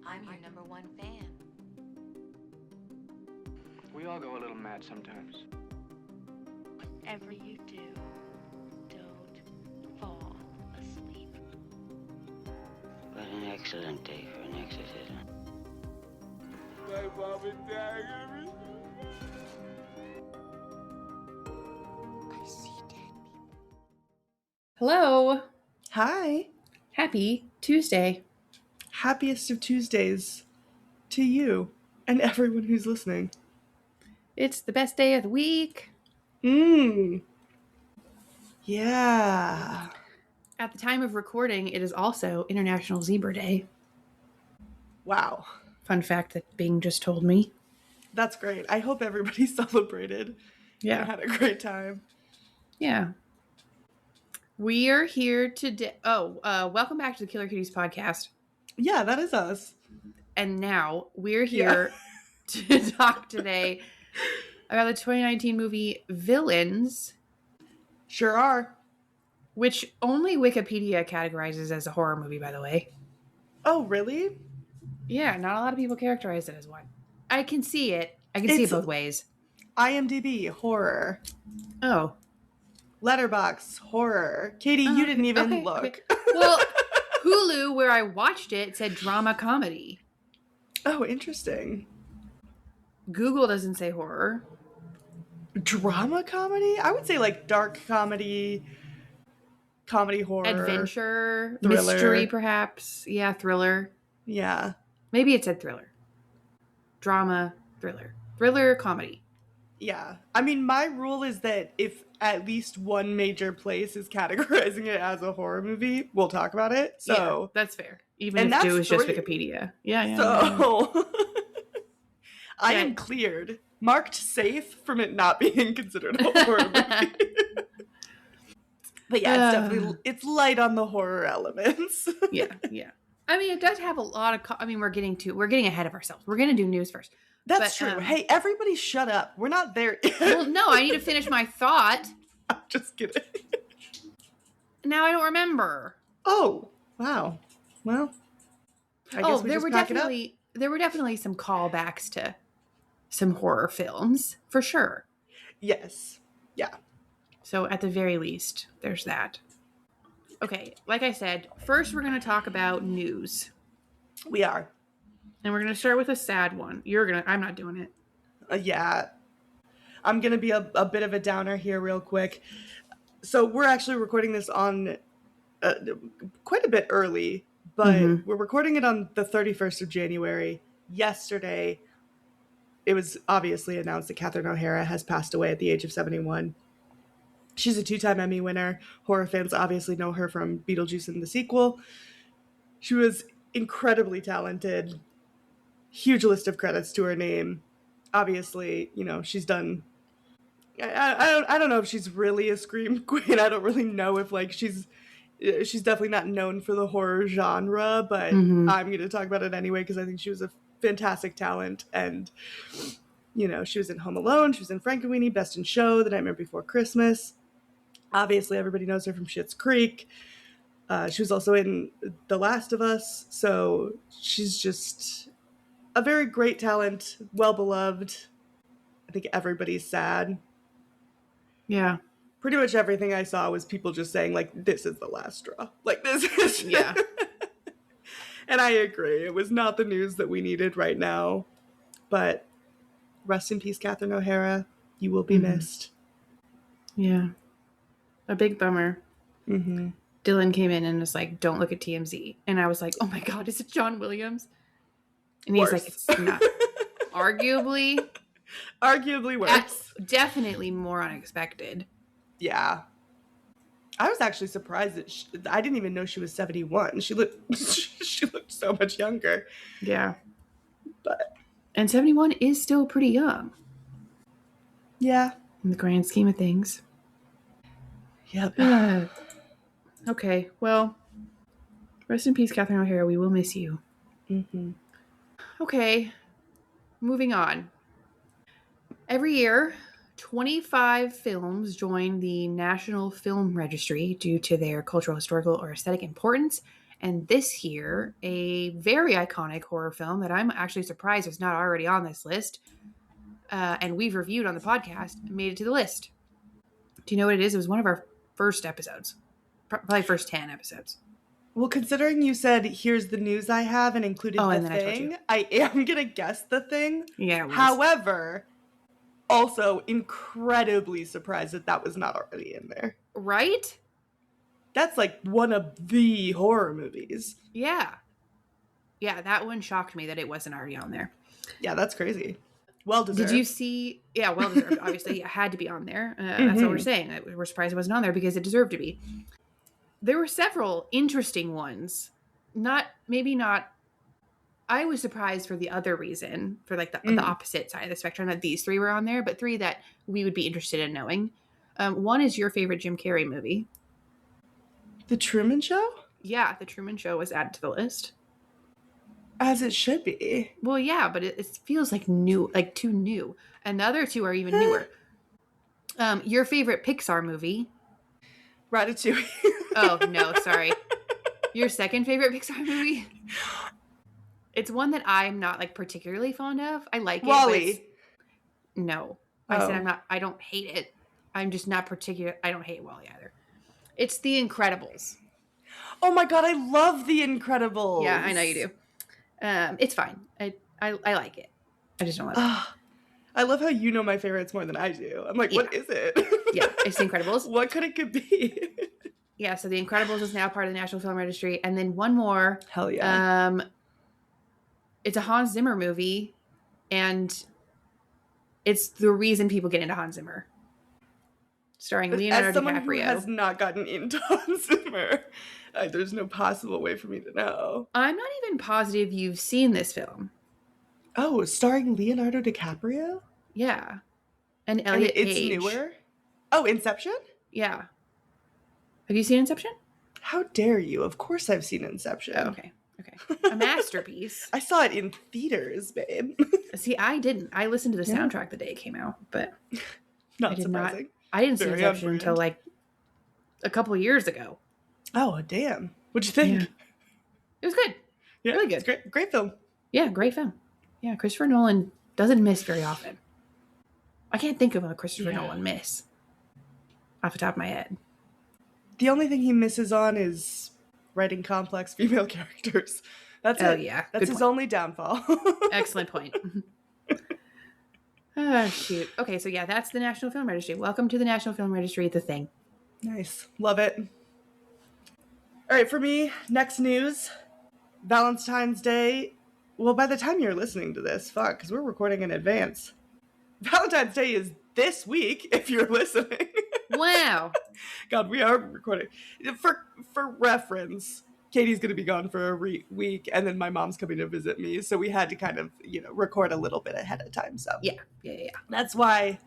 I'm your number one fan. We all go a little mad sometimes. Whatever you do, don't fall asleep. What an excellent day for an exorcism. My mom and dad are gonna be I see dead people. Hello. Hi. Happy Tuesday. Happiest of Tuesdays to you and everyone who's listening. It's the best day of the week. Yeah. At the time of recording, it is also International Zebra Day. Wow. Fun fact that Bing just told me. That's great. I hope everybody celebrated. Yeah. And had a great time. Yeah. We are here today. Welcome back to the Killer Kitties podcast. Yeah, that is us. And now we're here to talk today about the 2019 movie Villains. Sure are. Which only Wikipedia categorizes as a horror movie, by the way. Oh, really? Yeah, not a lot of people characterize it as one. I can see it. I can see it both ways. IMDb, horror. Oh. Letterboxd, horror. Katie, you didn't even look. Okay. Well, Hulu, where I watched it, said drama comedy. Oh, interesting. Google doesn't say horror. Drama comedy? I would say like dark comedy horror. Adventure, thriller. Mystery, perhaps. Yeah, thriller. Yeah. Maybe it said thriller. Drama, thriller. Thriller, comedy. Yeah. I mean, my rule is that if at least one major place is categorizing it as a horror movie, we'll talk about it. So yeah, that's fair. Even if it was just Wikipedia. Yeah. So I am cleared. Marked safe from it not being considered a horror movie. But yeah, it's definitely, it's light on the horror elements. Yeah. I mean, it does have a lot of, we're getting ahead of ourselves. We're going to do news first. That's true. Hey, everybody shut up. We're not there yet. Well, no, I need to finish my thought. I'm just kidding. Now I don't remember. Oh, wow. Well, I guess we there just were definitely some callbacks to some horror films, for sure. Yes. Yeah. So at the very least, there's that. Okay, like I said, first we're going to talk about news. We are. And we're going to start with a sad one. I'm not doing it. Yeah. I'm going to be a bit of a downer here real quick. So we're actually recording this on quite a bit early, but we're recording it on the 31st of January. Yesterday, it was obviously announced that Catherine O'Hara has passed away at the age of 71. She's a 2-time Emmy winner. Horror fans obviously know her from Beetlejuice and the sequel. She was incredibly talented. Huge list of credits to her name. Obviously, she's done... I don't know if she's really a scream queen. I don't really know if, she's definitely not known for the horror genre, but I'm going to talk about it anyway because I think she was a fantastic talent. And, she was in Home Alone. She was in Frankenweenie, Best in Show, The Nightmare Before Christmas. Obviously, everybody knows her from Schitt's Creek. She was also in The Last of Us. So she's just a very great talent, well-beloved. I think everybody's sad. Yeah. Pretty much everything I saw was people just saying, this is the last straw. This is... Yeah. And I agree. It was not the news that we needed right now. But rest in peace, Catherine O'Hara. You will be missed. Yeah. A big bummer. Dylan came in and was like, don't look at TMZ. And I was like, oh my God, is it John Williams? And he's like, it's not. Arguably worse. Definitely more unexpected. Yeah. I was actually surprised that I didn't even know she was 71. She looked so much younger. Yeah. And 71 is still pretty young. Yeah. In the grand scheme of things. Yep. Okay, well, rest in peace, Catherine O'Hara. We will miss you. Okay, moving on. Every year, 25 films join the National Film Registry due to their cultural, historical, or aesthetic importance And this year, a very iconic horror film that I'm actually surprised is not already on this list, and we've reviewed on the podcast, made it to the list. Do you know what it is? It was one of our first episodes. Probably first 10 episodes. Well, considering you said, here's the news I have and included Oh, The and then I told Thing, you. I am going to guess The Thing. Yeah, it was. However, also incredibly surprised that was not already in there. Right? That's like one of the horror movies. Yeah. Yeah, that one shocked me that it wasn't already on there. Yeah, that's crazy. Well deserved. Did you see? Yeah, well deserved. Obviously, it had to be on there. That's what we're saying. We're surprised it wasn't on there because it deserved to be. There were several interesting ones. Maybe not. I was surprised for the other reason, for like the opposite side of the spectrum, that these three were on there, but three that we would be interested in knowing. One is your favorite Jim Carrey movie. The Truman Show? Yeah, The Truman Show was added to the list. As it should be. Well, yeah, but it feels like new, like too new. And the other two are even newer. Your favorite Pixar movie. Ratatouille. Oh, no, sorry. Your second favorite Pixar movie? It's one that I'm not like particularly fond of. I like it. Wall-E. No. I said I don't hate it. I'm just not I don't hate Wall-E either. It's The Incredibles. Oh my god, I love The Incredibles. Yeah, I know you do. It's fine. I like it. I just don't love it. I love how you know my favorites more than I do. I'm like, what is it? Yeah, it's The Incredibles. What could it could be? Yeah, so The Incredibles is now part of the National Film Registry. And then one more. Hell yeah. It's a Hans Zimmer movie. And it's the reason people get into Hans Zimmer. Starring Leonardo As someone DiCaprio. who has not gotten into Hans Zimmer, there's no possible way for me to know. I'm not even positive you've seen this film. Oh, starring Leonardo DiCaprio? Yeah. And Elliot it's Page. newer? Oh, Inception? Yeah. Have you seen Inception? How dare you? Of course I've seen Inception. Oh, okay. A masterpiece. I saw it in theaters, babe. See, I didn't. I listened to the soundtrack the day it came out, but Not surprising. I didn't see Very Inception on until brand. like a couple of years ago. Oh, damn. What'd you think? Yeah. It was good. Yeah, Really good. It's great film. Yeah, great film. Yeah, Christopher Nolan doesn't miss very often. I can't think of a Christopher Nolan miss off the top of my head. The only thing he misses on is writing complex female characters. That's it. Yeah. That's Good his point. only downfall. Excellent point. Oh, shoot. Okay, so yeah, that's the National Film Registry. Welcome to the National Film Registry, The Thing. Nice. Love it. All right, for me, next news. Valentine's Day. Well, by the time you're listening to this, fuck, because we're recording in advance. Valentine's Day is this week, if you're listening. Wow. God, we are recording. For reference, Katie's going to be gone for a week, and then my mom's coming to visit me, so we had to kind of, record a little bit ahead of time. So Yeah. that's why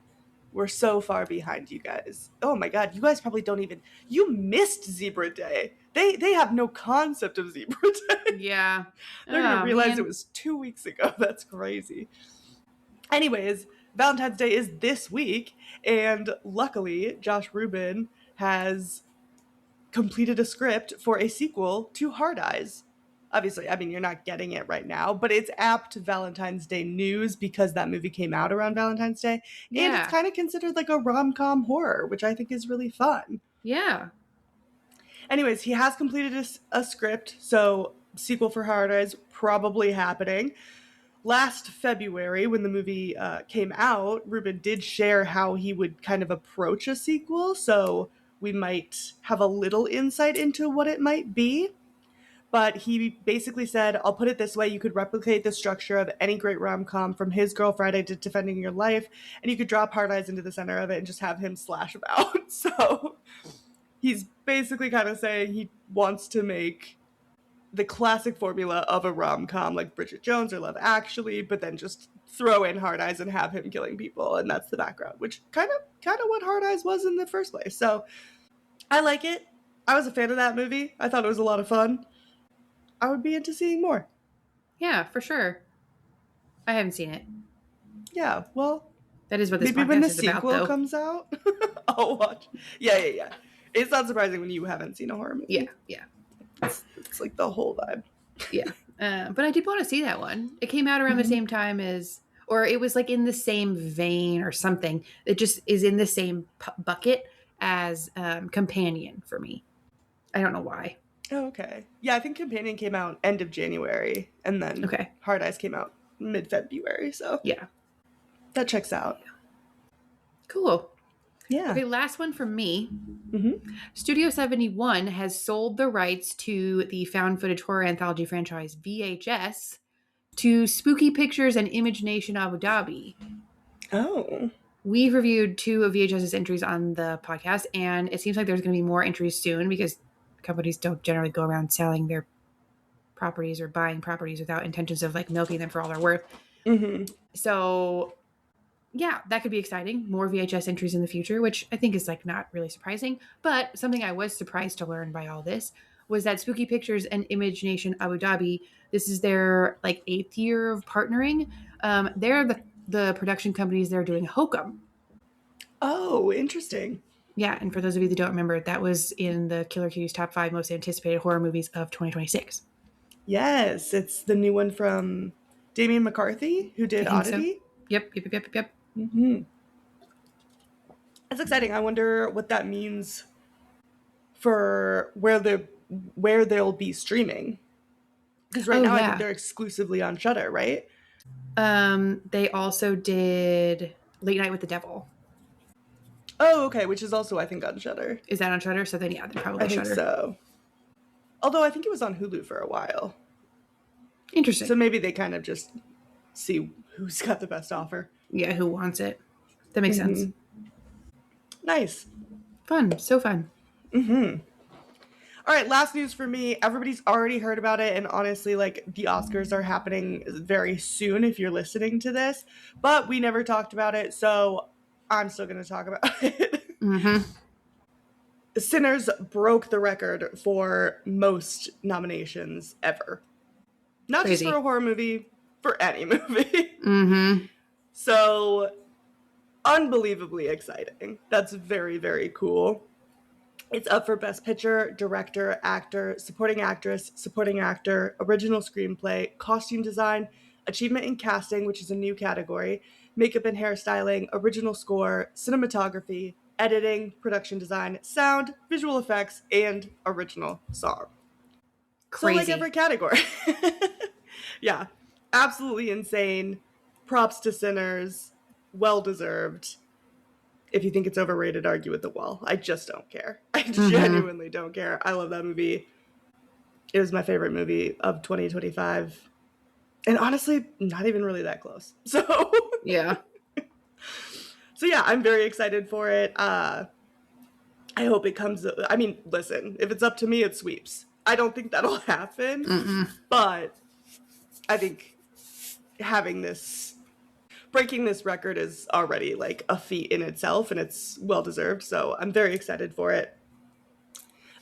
we're so far behind you guys. Oh my God, you guys probably don't even. You missed Zebra Day. They have no concept of Zebra Day. Yeah. They're gonna realize man. it was 2 weeks ago. That's crazy. Anyways, Valentine's Day is this week, and luckily, Josh Ruben has completed a script for a sequel to Hard Eyes. Obviously, I mean, you're not getting it right now, but it's apt Valentine's Day news because that movie came out around Valentine's Day. And Yeah. it's kind of considered like a rom-com horror, which I think is really fun. Yeah. Anyways, he has completed a script, so sequel for Hard Eyes probably happening. Last February, when the movie came out, Ruben did share how he would kind of approach a sequel, so we might have a little insight into what it might be. But he basically said, I'll put it this way, you could replicate the structure of any great rom-com from His Girl Friday to Defending Your Life, and you could drop Hard Eyes into the center of it and just have him slash about. So he's basically kind of saying he wants to make the classic formula of a rom-com like Bridget Jones or Love Actually, but then just throw in Hard Eyes and have him killing people, and that's the background, which kind of what Hard Eyes was in the first place. So I like it. I was a fan of that movie. I thought it was a lot of fun. I would be into seeing more. Yeah, for sure. I haven't seen it. Yeah, well, That is what this maybe podcast when the is about, sequel though. comes out, I'll watch. Yeah. It's not surprising when you haven't seen a horror movie. Yeah. It's like the whole vibe. Yeah. But I did want to see that one. It came out around the same time as, or it was like in the same vein or something. It just is in the same bucket as Companion for me. I don't know why. Oh, okay. Yeah, I think Companion came out end of January, and then Hard Eyes came out mid-February, so yeah. That checks out. Cool. Yeah. Okay, last one from me. Mm-hmm. Studio 71 has sold the rights to the found footage horror anthology franchise VHS to Spooky Pictures and Image Nation Abu Dhabi. Oh. We've reviewed 2 of VHS's entries on the podcast, and it seems like there's going to be more entries soon because companies don't generally go around selling their properties or buying properties without intentions of like milking them for all they're worth. Mm-hmm. So yeah, that could be exciting. More VHS entries in the future, which I think is like not really surprising. But something I was surprised to learn by all this was that Spooky Pictures and Image Nation Abu Dhabi, this is their like 8th year of partnering. They're the production companies that are doing Hokum. Oh, interesting. Yeah, and for those of you that don't remember, that was in the Killer Cuties top 5 most anticipated horror movies of 2026. Yes, it's the new one from Damien McCarthy, who did Oddity. So. Yep. Mm-hmm. That's exciting. I wonder what that means for where they'll be streaming. Because right now I think they're exclusively on Shudder, right? They also did Late Night with the Devil. Oh, okay, which is also I think on Shudder. Is that on Shudder? So then yeah, they're probably Shudder. I think so. Although I think it was on Hulu for a while. Interesting. So maybe they kind of just see who's got the best offer. Yeah, who wants it. That makes sense. Nice. Fun. So fun. Mm-hmm. All right, last news for me. Everybody's already heard about it, and honestly, like, the Oscars are happening very soon if you're listening to this. But we never talked about it, so I'm still going to talk about it. Mm-hmm. Sinners broke the record for most nominations ever. Not Crazy. Just for a horror movie, for any movie. Mm-hmm. So, unbelievably exciting. That's very, very cool. It's up for Best Picture, Director, Actor, Supporting Actress, Supporting Actor, Original Screenplay, Costume Design, Achievement in Casting, which is a new category, Makeup and Hairstyling, Original Score, Cinematography, Editing, Production Design, Sound, Visual Effects, and Original Song. Crazy. So like every category. Yeah, absolutely insane. Props to Sinners. Well-deserved. If you think it's overrated, argue with the wall. I just don't care. I genuinely don't care. I love that movie. It was my favorite movie of 2025. And honestly, not even really that close. So yeah. So yeah, I'm very excited for it. I hope it comes. I mean, listen, if it's up to me, it sweeps. I don't think that'll happen. But I think breaking this record is already like a feat in itself, and it's well deserved. So I'm very excited for it.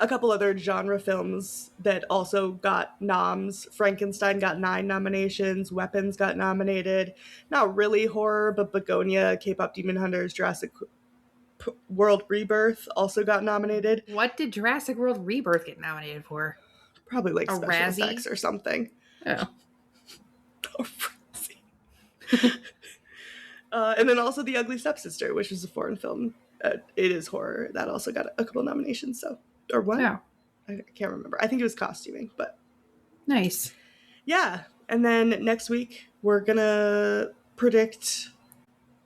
A couple other genre films that also got noms. Frankenstein got 9 nominations. Weapons got nominated. Not really horror, but Begonia, K-pop Demon Hunters, Jurassic World Rebirth also got nominated. What did Jurassic World Rebirth get nominated for? Probably like a special Razzie? effects or something. Oh. A Razzie. And then also The Ugly Stepsister, which is a foreign film. It is horror. That also got a couple nominations. So, or what? Wow. I can't remember. I think it was costuming, but Nice. yeah. And then next week we're gonna predict.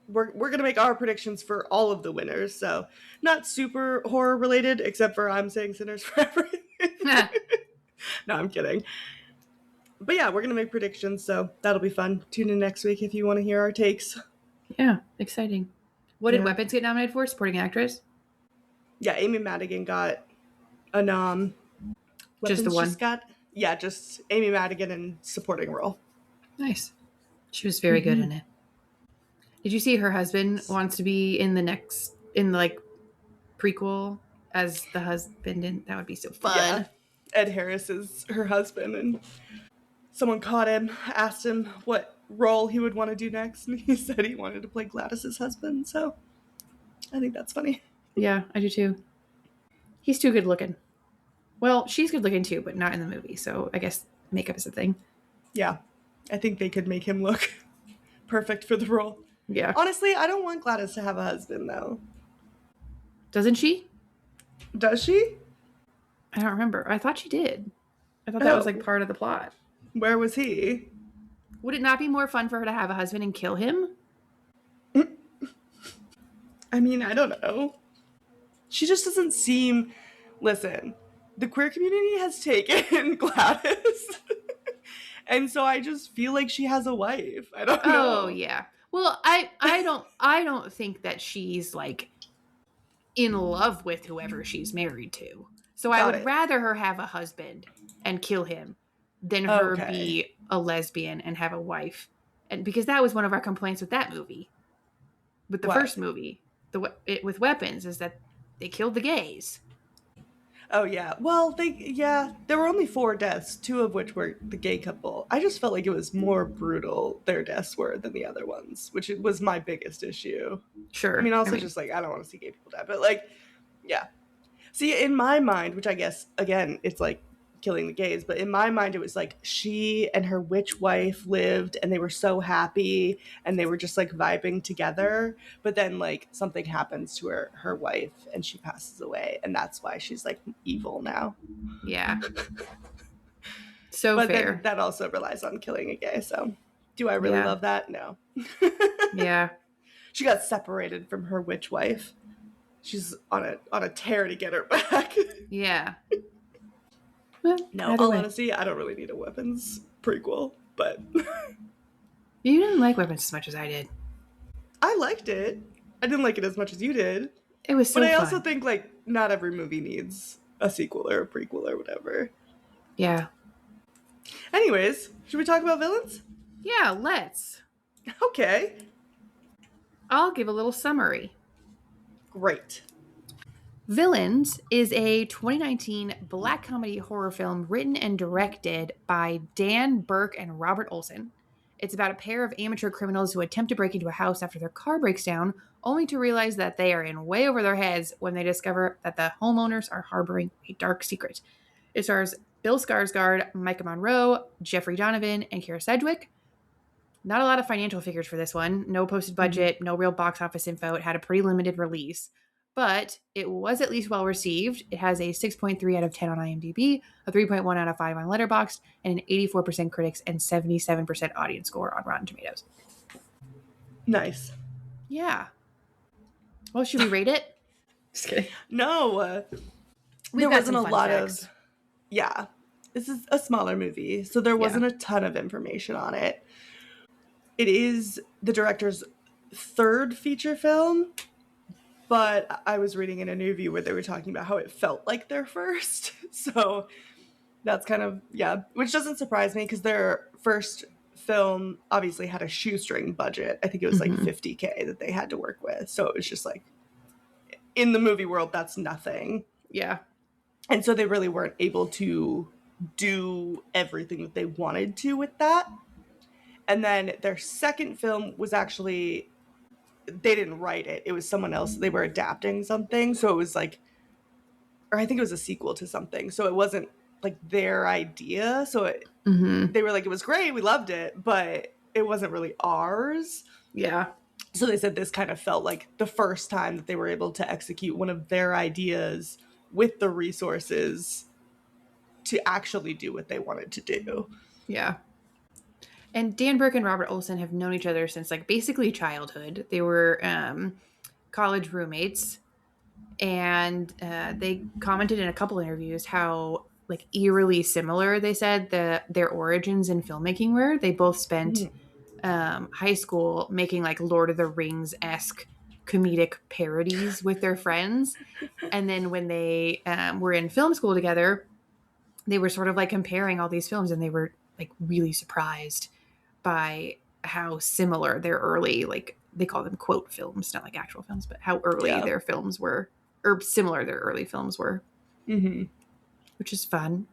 We're gonna make our predictions for all of the winners. So not super horror related, except for I'm saying Sinners for everything. No, I'm kidding. But yeah, we're gonna make predictions, so that'll be fun. Tune in next week if you want to hear our takes. Yeah, exciting. What did Yeah. Weapons get nominated for? Supporting actress? Yeah, Amy Madigan got a nom. Just the Weapons one? just Amy Madigan in supporting role. Nice. She was very good in it. Did you see her husband wants to be in the prequel as the husband? And that would be so fun. Yeah. Ed Harris is her husband, and someone caught him, asked him what role he would want to do next, and he said he wanted to play Gladys's husband, so I think that's funny. Yeah, I do too. He's too good looking. Well, she's good looking too, but not in the movie. So I guess makeup is a thing. Yeah. I think they could make him look perfect for the role. Yeah. Honestly, I don't want Gladys to have a husband, though. Doesn't she? Does she? I don't remember. I thought she did. I thought that was like part of the plot. Where was he? Would it not be more fun for her to have a husband and kill him? I mean, I don't know. She just doesn't seem... Listen, the queer community has taken Gladys. And so I just feel like she has a wife. I don't know. Oh, yeah. Well, I don't think that she's like in love with whoever she's married to. So I would rather her have a husband and kill him than her be a lesbian and have a wife. And because that was one of our complaints with that movie. With the first movie, with Weapons, is that they killed the gays. Oh, yeah. Well, there were only 4 deaths, 2 of which were the gay couple. I just felt like it was more brutal, their deaths were, than the other ones, which was my biggest issue. Sure. I mean, just like, I don't want to see gay people die, but like, yeah. See, in my mind, which I guess, again, it's like killing the gays, but in my mind, it was like she and her witch wife lived and they were so happy and they were just like vibing together. But then like something happens to her wife and she passes away. And that's why she's like evil now. Yeah. So but fair. Then that also relies on killing a gay. So do I really love that? No. Yeah. She got separated from her witch wife. She's on a tear to get her back. Yeah. Well, no, all honesty, I don't really need a Weapons prequel, but... You didn't like Weapons as much as I did. I liked it. I didn't like it as much as you did. It was so fun. But I also think, like, not every movie needs a sequel or a prequel or whatever. Yeah. Anyways, should we talk about villains? Yeah, let's. Okay. I'll give a little summary. Great. Villains is a 2019 black comedy horror film written and directed by Dan Burke and Robert Olson. It's about a pair of amateur criminals who attempt to break into a house after their car breaks down, only to realize that they are in way over their heads when they discover that the homeowners are harboring a dark secret. It stars Bill Skarsgård, Micah Monroe, Jeffrey Donovan, and Kira Sedgwick. Not a lot of financial figures for this one. No posted budget, no real box office info. It had a pretty limited release. But it was at least well received. It has a 6.3 out of 10 on IMDb, a 3.1 out of 5 on Letterboxd, and an 84% critics and 77% audience score on Rotten Tomatoes. Nice. Yeah. Well, should we rate it? Just kidding. No. There wasn't a lot of... Yeah. This is a smaller movie, so there wasn't a ton of information on it. It is the director's 3rd feature film. But I was reading an interview where they were talking about how it felt like their first. So that's kind of, which doesn't surprise me because their first film obviously had a shoestring budget. I think it was like $50K that they had to work with. So it was just like, in the movie world, that's nothing. Yeah. And so they really weren't able to do everything that they wanted to with that. And then their second film was actually... They didn't write it. It was someone else. They were adapting something. So it was like, or I think it was a sequel to something. So it wasn't like their idea. So they were like, it was great. We loved it, but it wasn't really ours. Yeah. So they said this kind of felt like the first time that they were able to execute one of their ideas with the resources to actually do what they wanted to do. Yeah. And Dan Burke and Robert Olson have known each other since like basically childhood. They were college roommates, and they commented in a couple interviews how like eerily similar they said their origins in filmmaking were. They both spent high school making like Lord of the Rings-esque comedic parodies with their friends, and then when they were in film school together, they were sort of like comparing all these films, and they were like really surprised by how similar their early, like they call them quote films, not like actual films, but how early their films were, or similar their early films were, which is fun.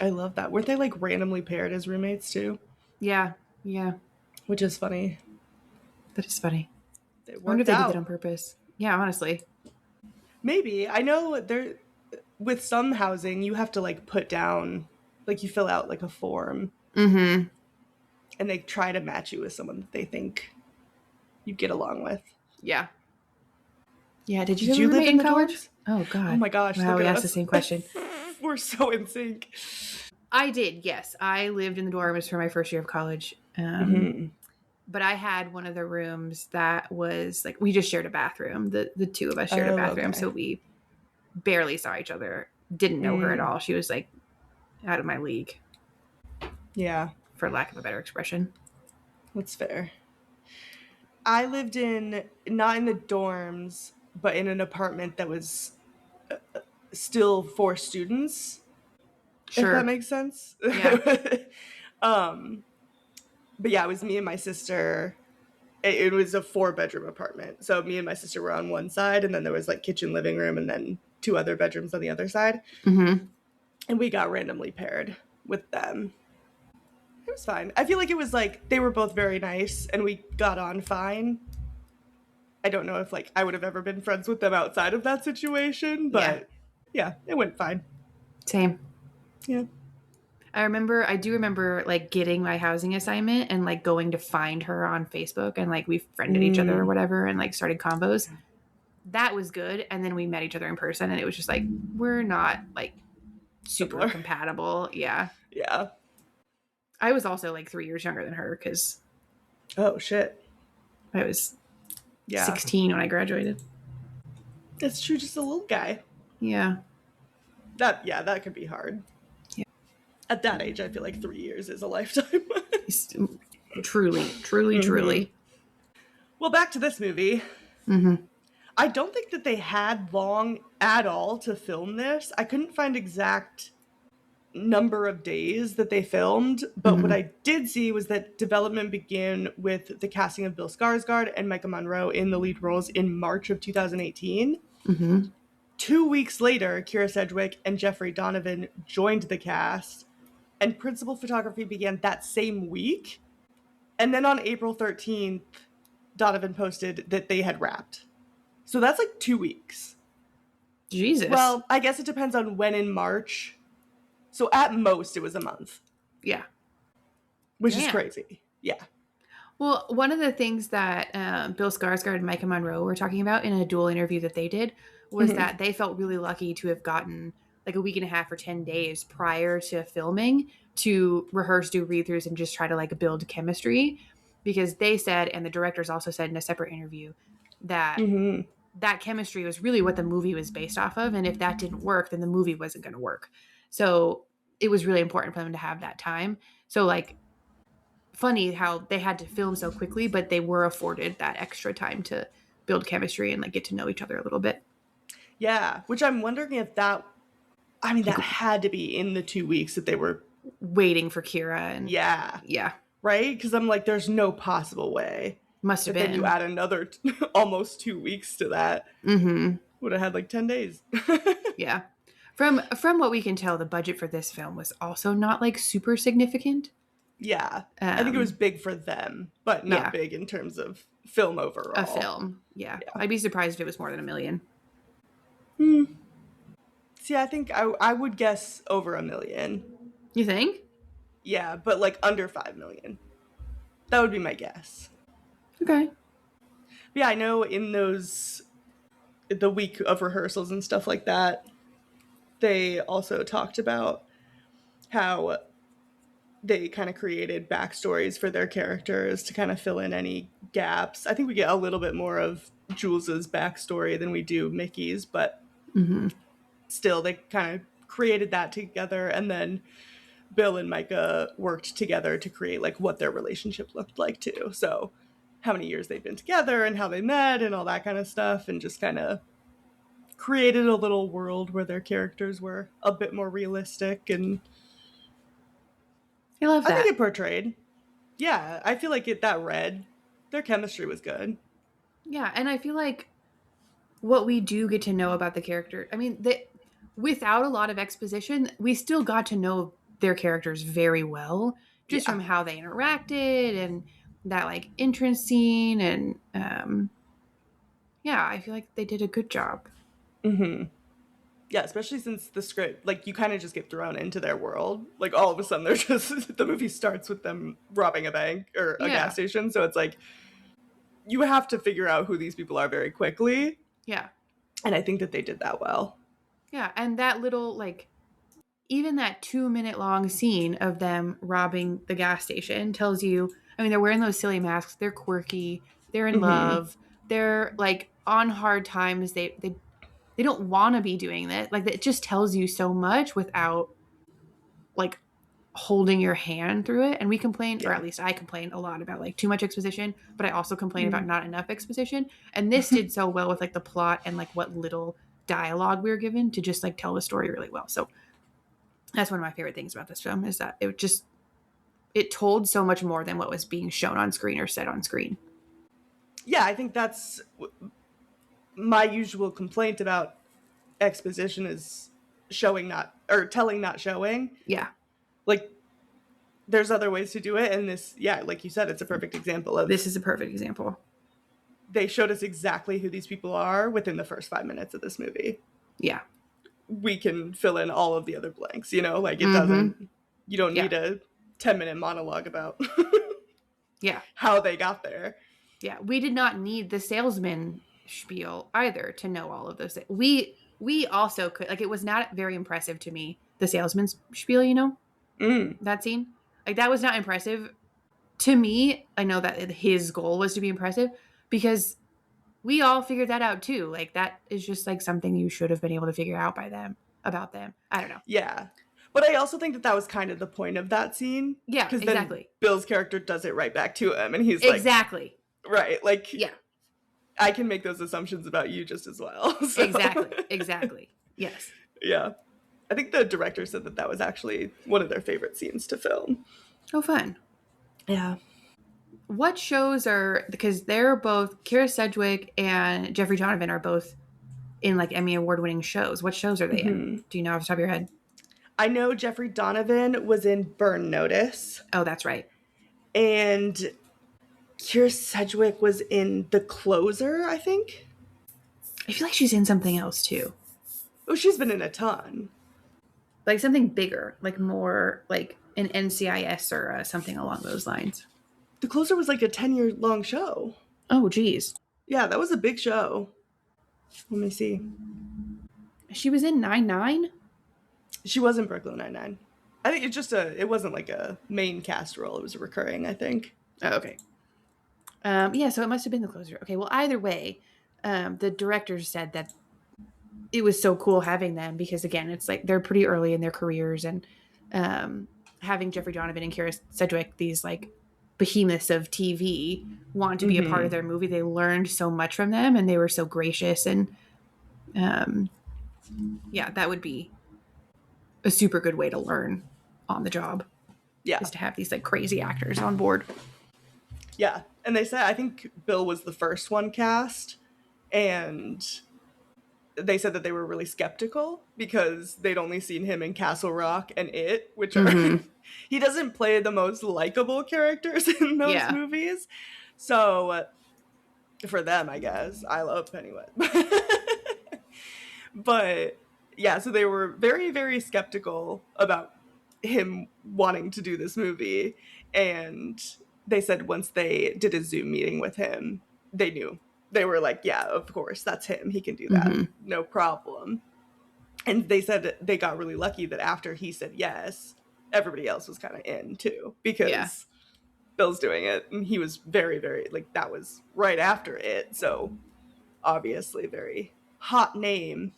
I love that. Weren't they like randomly paired as roommates too? Yeah. Which is funny. That is funny. I wonder if they did that on purpose. Yeah, honestly. Maybe. I know with some housing, you have to like put down, like you fill out like a form, Mm-hmm. and they try to match you with someone that they think you get along with. Yeah. Yeah. Did you, Did have a you live roommate in the college? dorms? Oh God. Oh my gosh! Wow, look we at asked the us. same question. We're so in sync. I did. Yes, I lived in the dorms for my first year of college. But I had one of the rooms that was like, we just shared a bathroom. The two of us shared a bathroom, okay. so we barely saw each other. Didn't know her at all. She was like out of my league. Yeah, for lack of a better expression. that's fair. I lived not in the dorms, but in an apartment that was still for students. Sure. If that makes sense. Yeah. But yeah, it was me and my sister. It was a 4-bedroom apartment. So me and my sister were on one side, and then there was like kitchen, living room, and then 2 other bedrooms on the other side. Mm-hmm. And we got randomly paired with them. It was fine. I feel like it was like they were both very nice, and we got on fine. I don't know if like I would have ever been friends with them outside of that situation, but yeah it went fine. Same. Yeah. I do remember like getting my housing assignment and like going to find her on Facebook, and like we friended each other or whatever and like started combos. That was good. And then we met each other in person, and it was just like, we're not like super compatible. Yeah. Yeah. I was also like 3 years younger than her because Oh shit. I was 16 when I graduated. It's true, just a little guy. Yeah. That could be hard. Yeah. At that age, I feel like 3 years is a lifetime. Truly. Well, back to this movie. Mm-hmm. I don't think that they had long at all to film this. I couldn't find exact number of days that they filmed, but what I did see was that development began with the casting of Bill Skarsgård and Micah Monroe in the lead roles in March of 2018. 2 weeks later, Kira Sedgwick and Jeffrey Donovan joined the cast, and principal photography began that same week. And then on April 13th, Donovan posted that they had wrapped. So that's like 2 weeks. Jesus. Well, I guess it depends on when in March. So at most, it was a month. Yeah. Which is crazy. Yeah. Well, one of the things that Bill Skarsgård and Micah Monroe were talking about in a dual interview that they did was that they felt really lucky to have gotten like a week and a half or 10 days prior to filming to rehearse, do read-throughs, and just try to like build chemistry. Because they said, and the directors also said in a separate interview, that that chemistry was really what the movie was based off of. And if that didn't work, then the movie wasn't going to work. So it was really important for them to have that time. So like, funny how they had to film so quickly, but they were afforded that extra time to build chemistry and like get to know each other a little bit. Yeah, which I'm wondering if that had to be in the 2 weeks that they were waiting for Kira. And yeah, right? Because I'm like, there's no possible way. Must have been. Then you add another almost 2 weeks to that. Would have had like 10 days. Yeah. From what we can tell, the budget for this film was also not like super significant. Yeah. I think it was big for them, but not big in terms of film overall. A film. Yeah. I'd be surprised if it was more than $1 million. See, I think I would guess over $1 million. You think? Yeah, but like under $5 million. That would be my guess. Okay. But yeah, I know in the week of rehearsals and stuff like that, they also talked about how they kind of created backstories for their characters to kind of fill in any gaps. I think we get a little bit more of Jules's backstory than we do Mickey's, but still they kind of created that together, and then Bill and Micah worked together to create like what their relationship looked like too. So how many years they've been together and how they met and all that kind of stuff, and just kind of created a little world where their characters were a bit more realistic. And I love that. I think it portrayed. Yeah, I feel like their chemistry was good. Yeah, and I feel like what we do get to know about the character, I mean, without a lot of exposition, we still got to know their characters very well, just from how they interacted and that like entrance scene, and I feel like they did a good job. Yeah, especially since the script, like, you kind of just get thrown into their world. Like, all of a sudden, they're just, the movie starts with them robbing a bank or a gas station. So it's like, you have to figure out who these people are very quickly. Yeah. And I think that they did that well. Yeah, and that little, like, even that 2-minute long scene of them robbing the gas station tells you, I mean, they're wearing those silly masks. They're quirky. They're in love. They're, like, on hard times. They don't want to be doing that. Like, it just tells you so much without, like, holding your hand through it. And we complain, or at least I complain a lot about, like, too much exposition, but I also complain about not enough exposition. And this did so well with, like, the plot and, like, what little dialogue we were given to just, like, tell the story really well. So that's one of my favorite things about this film, is that it told so much more than what was being shown on screen or said on screen. Yeah, I think that's my usual complaint about exposition, is telling not showing. Yeah. Like, there's other ways to do it, and this, like you said, it's a perfect example of... This is a perfect example. They showed us exactly who these people are within the first 5 minutes of this movie. Yeah. We can fill in all of the other blanks, you know? Like, it doesn't... You don't need a 10-minute monologue about how they got there. Yeah, we did not need the salesman spiel either to know all of those things. We also could, like, it was not very impressive to me, the salesman's spiel, you know? That scene. Like, that was not impressive to me. I know that his goal was to be impressive, because we all figured that out too. Like, that is just, like, something you should have been able to figure out about them. I don't know. Yeah. But I also think that was kind of the point of that scene. Yeah, because exactly. Then Bill's character does it right back to him, and he's like... Exactly. Right, like... Yeah. I can make those assumptions about you just as well. So. Exactly. Yes. Yeah. I think the director said that was actually one of their favorite scenes to film. Oh, fun. Yeah. What shows are... Because they're both... Kira Sedgwick and Jeffrey Donovan are both in, like, Emmy Award-winning shows. What shows are they in? Do you know off the top of your head? I know Jeffrey Donovan was in Burn Notice. Oh, that's right. And Kira Sedgwick was in The Closer, I think. I feel like she's in something else, too. Oh, she's been in a ton. Like, something bigger. Like, more, like, an NCIS or something along those lines. The Closer was, like, a 10-year-long show. Oh, geez. Yeah, that was a big show. Let me see. She was in 9-9? She was in Brooklyn Nine-Nine. I think it wasn't like a main cast role. It was a recurring, I think. Oh, okay. Yeah, so it must have been The Closer. Okay, well, either way, the directors said that it was so cool having them because, again, it's like they're pretty early in their careers, and having Jeffrey Donovan and Kira Sedgwick, these, like, behemoths of TV, want to be a part of their movie. They learned so much from them, and they were so gracious, and yeah, that would be a super good way to learn on the job. Yeah. Is to have these, like, crazy actors on board. Yeah. And they said, I think Bill was the first one cast, and they said that they were really skeptical because they'd only seen him in Castle Rock and It, which are, he doesn't play the most likable characters in those movies. So for them, I guess, I love Pennywise. But yeah, so they were very, very skeptical about him wanting to do this movie. And they said once they did a Zoom meeting with him, they knew. They were like, yeah, of course, that's him. He can do that. No problem. And they said they got really lucky that after he said yes, everybody else was kind of in too. Because Bill's doing it. And he was very, very, like, that was right after It. So obviously very hot name.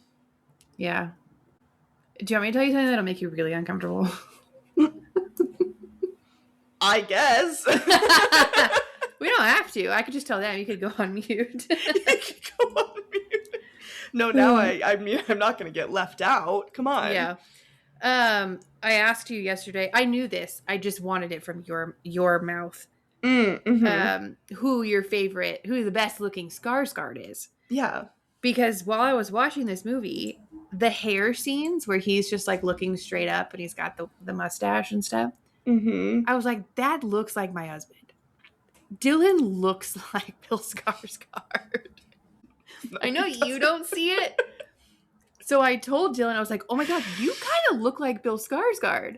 Yeah. Do you want me to tell you something that'll make you really uncomfortable? I guess. We don't have to. I could just tell them. You could go on mute. You could go on mute. No, now I mean, I'm not going to get left out. Come on. Yeah. I asked you yesterday. I knew this. I just wanted it from your mouth. Who the best looking Skarsgård is. Yeah. Because while I was watching this movie, the hair scenes where he's just, like, looking straight up and he's got the mustache and stuff, I was like, that looks like my husband. Dylan looks like Bill Skarsgård. I know you don't see it. So I told Dylan, I was like, oh my God, you kind of look like Bill Skarsgård.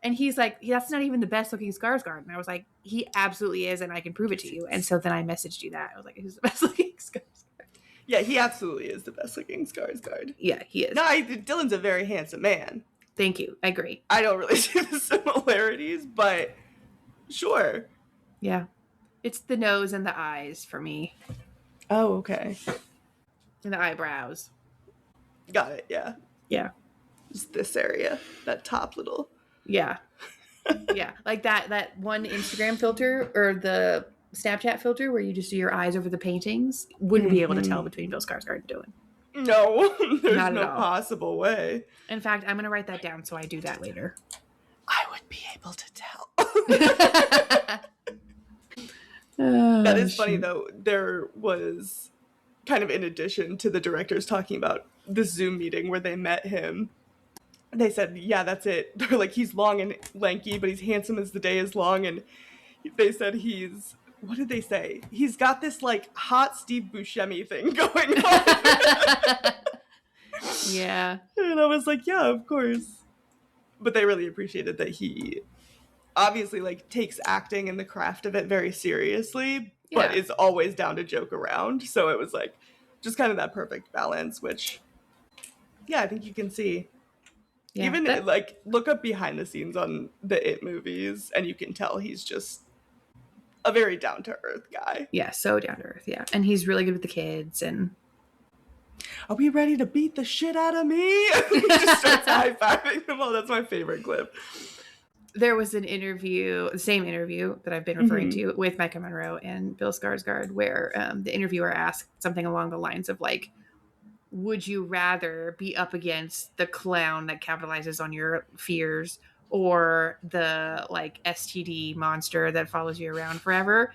And he's like, that's not even the best looking Skarsgård. And I was like, he absolutely is, and I can prove it to you. And so then I messaged you that. I was like, he's the best looking Skarsgård. Yeah, he absolutely is the best looking Skarsgård. Yeah, he is. No, Dylan's a very handsome man. Thank you. I agree. I don't really see the similarities, but sure. Yeah. It's the nose and the eyes for me. Oh, okay. And the eyebrows. Got it, yeah. Yeah. Just this area. That top little. Yeah. Yeah. Like that one Instagram filter or the Snapchat filter where you just do your eyes over the paintings. Wouldn't be able to tell between Bill Skarsgård and Dylan. No, there's Not no at all. possible way. In fact, I'm going to write that down so I do that later. I would be able to tell. Oh, That is funny, though. There was kind of in addition to the directors talking about the Zoom meeting where they met him. They said, yeah, that's it. They're like, he's long and lanky, but he's handsome as the day is long. And they said what did they say? He's got this, like, hot Steve Buscemi thing going on. Yeah. And I was like, yeah, of course. But they really appreciated that he obviously, like, takes acting and the craft of it very seriously, but Yeah. is always down to joke around. So it was, like, just kind of that perfect balance, which, yeah, I think you can see. Yeah, Even, like, look up behind the scenes on the It movies, and you can tell he's just a very down-to-earth guy. Yeah, so down to earth, yeah. And he's really good with the kids and Are we ready to beat the shit out of me? He just starts high-fiving them all. That's my favorite clip. there was an interview, the same interview that I've been referring to with Micah Monroe and Bill Skarsgård, where the interviewer asked something along the lines of like, would you rather be up against the clown that capitalizes on your fears or the like STD monster that follows you around forever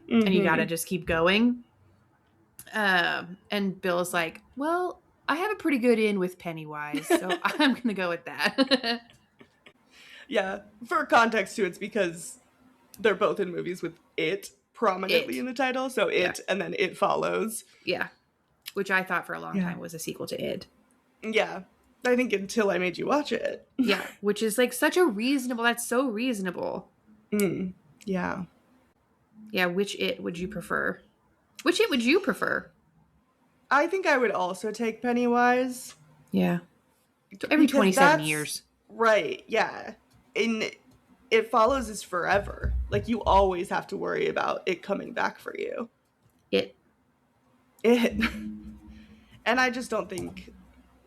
and you gotta just keep going? And Bill's like, well, I have a pretty good in with Pennywise, so I'm gonna go with that. Yeah, for context too, it's because they're both in movies with It prominently in the title, so It and then It Follows. Yeah, which I thought for a long time was a sequel to Id. Yeah, I think until I made you watch it. Yeah, which is like such a reasonable, that's so reasonable. Yeah. Yeah, which It would you prefer? Which It would you prefer? I think I would also take Pennywise. Yeah. Every Because 27 that's- years. Right, yeah. And It Follows is forever. Like, you always have to worry about it coming back for you. It. And I just don't think...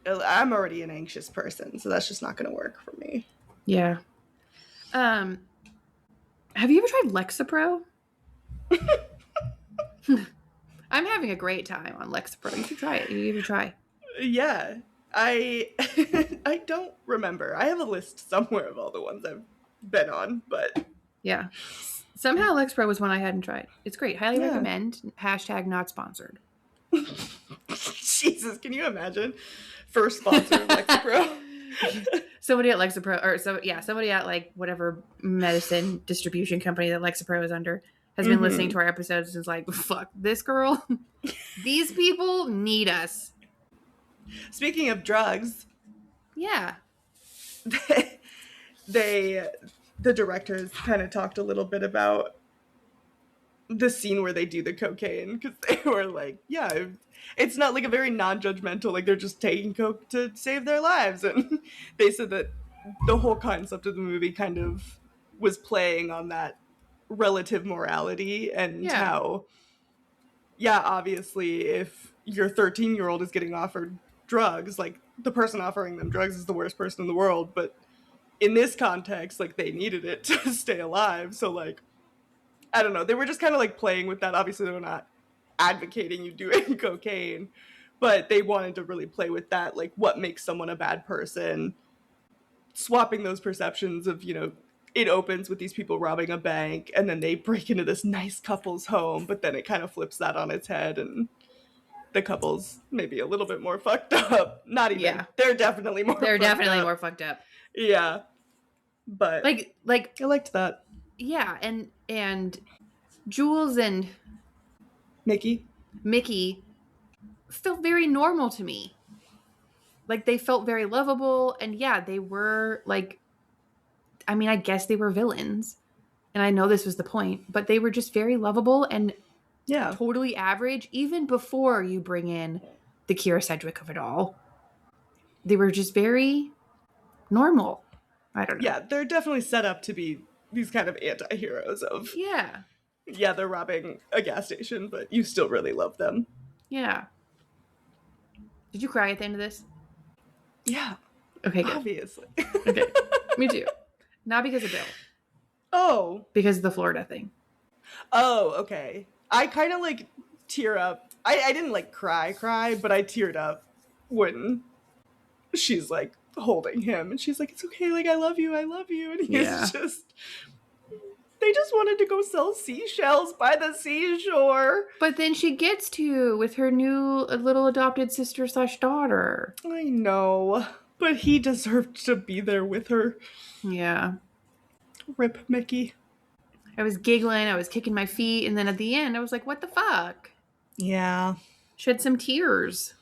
I'm already an anxious person, so that's just not going to work for me. Yeah. Have you ever tried Lexapro? I'm having a great time on Lexapro. You should try it. You should try. Yeah. I don't remember. I have a list somewhere of all the ones I've been on, but... Yeah. Somehow Lexapro was one I hadn't tried. It's great. Highly recommend. # not sponsored. Jesus, can you imagine? First sponsor of Lexapro. Somebody at Lexapro, or somebody at like whatever medicine distribution company that Lexapro is under has been listening to our episodes and is like, fuck this girl. These people need us. Speaking of drugs, Yeah. the directors kind of talked a little bit about the scene where they do the cocaine, because they were like, yeah, it's not like a very non-judgmental, like they're just taking coke to save their lives. And they said that the whole concept of the movie kind of was playing on that relative morality and how, obviously if your 13-year-old is getting offered drugs, like the person offering them drugs is the worst person in the world, but in this context, like they needed it to stay alive. So like, I don't know, they were just kind of like playing with that. Obviously they're not advocating you doing cocaine, but they wanted to really play with that, like what makes someone a bad person, swapping those perceptions of, you know, it opens with these people robbing a bank and then they break into this nice couple's home, but then it kind of flips that on its head and the couple's maybe a little bit more fucked up. Not even. Yeah. They're definitely more more fucked up. Yeah. But like I liked that. Yeah, and Jules and Mickey felt very normal to me. Like, they felt very lovable, and yeah, they were like, I mean, I guess they were villains, and I know this was the point, but they were just very lovable and Yeah. totally average, even before you bring in the Kira Sedgwick of it all. They were just very normal. I don't know. Yeah, they're definitely set up to be these kind of anti-heroes of, Yeah. yeah, they're robbing a gas station, but you still really love them. Yeah. Did you cry at the end of this? Yeah, Okay, good. obviously. Okay. Me too. Not because of Bill. Oh. Because of the Florida thing. Oh, okay. I kind of like tear up. I didn't like cry, but I teared up when she's like holding him and she's like, it's okay, like I love you. And he's just, they just wanted to go sell seashells by the seashore. But then she gets to with her new little adopted sister / daughter. I know, but he deserved to be there with her. Yeah. Rip Mickey. I was giggling, I was kicking my feet, and then at the end I was like, what the fuck? Yeah. Shed some tears.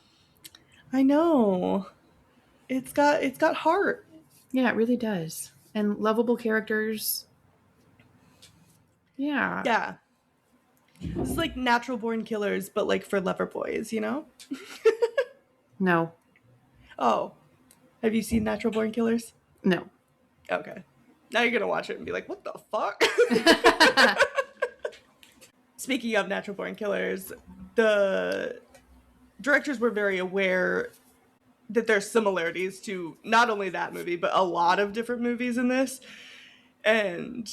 I know. It's got heart. Yeah, it really does. And lovable characters. Yeah. Yeah. It's like Natural Born Killers, but like for Loverboys, you know? No. Oh. Have you seen Natural Born Killers? No. Okay. Now you're gonna watch it and be like, what the fuck? Speaking of Natural Born Killers, the directors were very aware that there's similarities to not only that movie, but a lot of different movies in this. And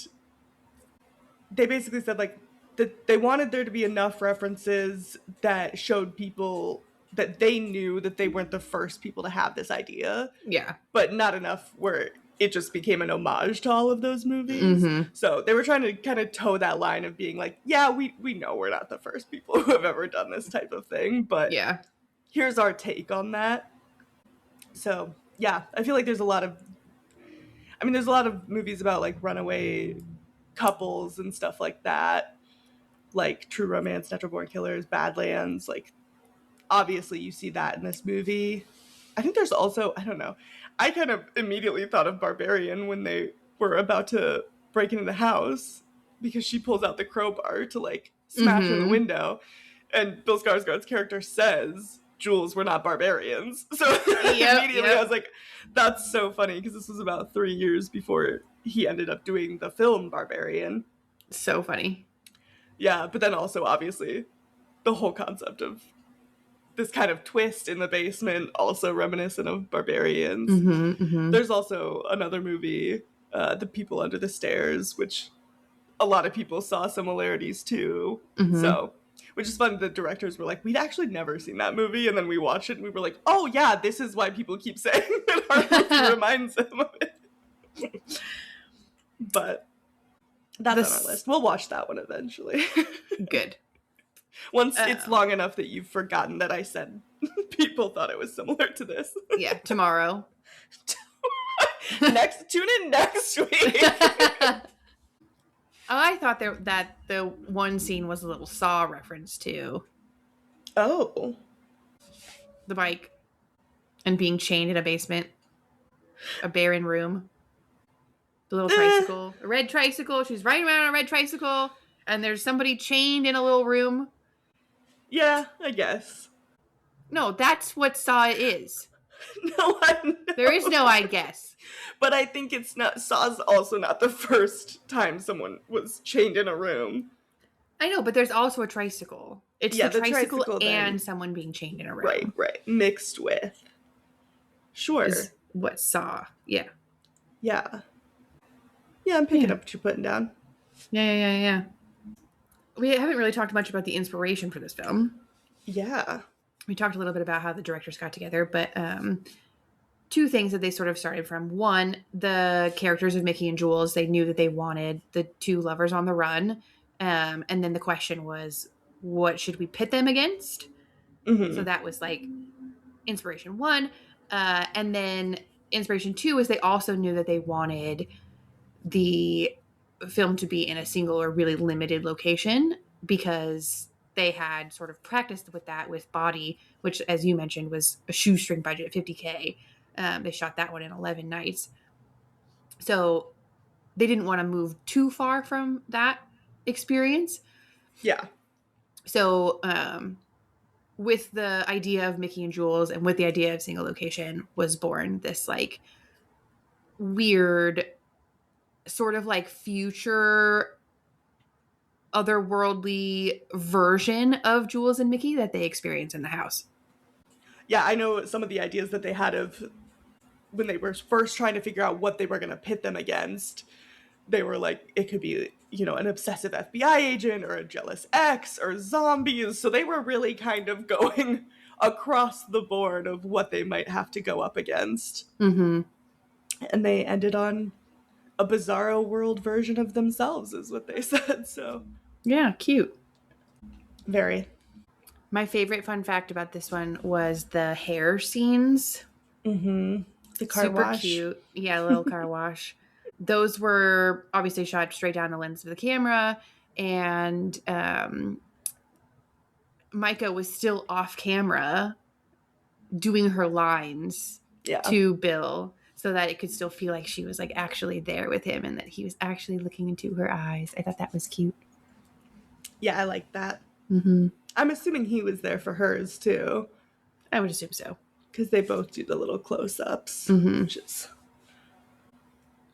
they basically said like that they wanted there to be enough references that showed people that they knew that they weren't the first people to have this idea. Yeah. But not enough where it just became an homage to all of those movies. Mm-hmm. So they were trying to kind of toe that line of being like, yeah, we know we're not the first people who have ever done this type of thing, but Yeah. here's our take on that. So yeah, I feel like there's a lot of movies about like runaway couples and stuff like that, like True Romance, Natural Born Killers, Badlands. Like obviously you see that in this movie. I think there's also, I don't know, I kind of immediately thought of Barbarian when they were about to break into the house because she pulls out the crowbar to like smash in the window, and Bill Skarsgård's character says, Jules, we're not barbarians. So immediately I was like, that's so funny, because this was about 3 years before he ended up doing the film Barbarian. So funny. Yeah, but then also obviously the whole concept of this kind of twist in the basement, also reminiscent of Barbarians. There's also another movie, The People Under the Stairs, which a lot of people saw similarities to. So, which is fun. The directors were like, we'd actually never seen that movie. And then we watched it and we were like, oh yeah, this is why people keep saying that our movie reminds them of it. But that's on our list. We'll watch that one eventually. Good. Once it's long enough that you've forgotten that I said people thought it was similar to this. Yeah, tomorrow. Tune in next week. I thought that the one scene was a little Saw reference to Oh. the bike and being chained in a basement, a barren room. The little tricycle, a red tricycle. She's riding around on a red tricycle, and there's somebody chained in a little room. Yeah, I guess. No, that's what Saw is. No, I know. There is no I guess. But I think it's not, Saw's also not the first time someone was chained in a room. I know, but there's also a tricycle. It's Yeah, the the tricycle tricycle and then. someone being chained in a room. Right. Mixed with. Sure. Is what Saw. Yeah. Yeah. Yeah, I'm picking up what you're putting down. Yeah. We haven't really talked much about the inspiration for this film. Yeah. We talked a little bit about how the directors got together, but two things that they sort of started from. One, the characters of Mickey and Jules, they knew that they wanted the two lovers on the run. And then the question was, what should we pit them against? So that was like inspiration one. And then inspiration two is they also knew that they wanted the film to be in a single or really limited location, because they had sort of practiced with that with Body, which, as you mentioned, was a shoestring budget, $50K. They shot that one in 11 nights. So they didn't want to move too far from that experience. Yeah. So with the idea of Mickey and Jules and with the idea of single location was born this like weird sort of like future otherworldly version of Jules and Mickey that they experience in the house. Yeah, I know some of the ideas that they had of when they were first trying to figure out what they were going to pit them against. They were like, it could be, you know, an obsessive FBI agent or a jealous ex or zombies. So they were really kind of going across the board of what they might have to go up against. Mm-hmm. And they ended on a bizarro world version of themselves, is what they said. So Yeah, cute. very. My favorite fun fact about this one was the hair scenes. Mm-hmm. The car Super wash. cute. Yeah, a little car wash. Those were obviously shot straight down the lens of the camera, and Micah was still off camera doing her lines to Bill so that it could still feel like she was like actually there with him and that he was actually looking into her eyes. I thought that was cute. Yeah, I like that. Mm-hmm. I'm assuming he was there for hers too. I would assume so. Because they both do the little close-ups. Mm-hmm. Which is...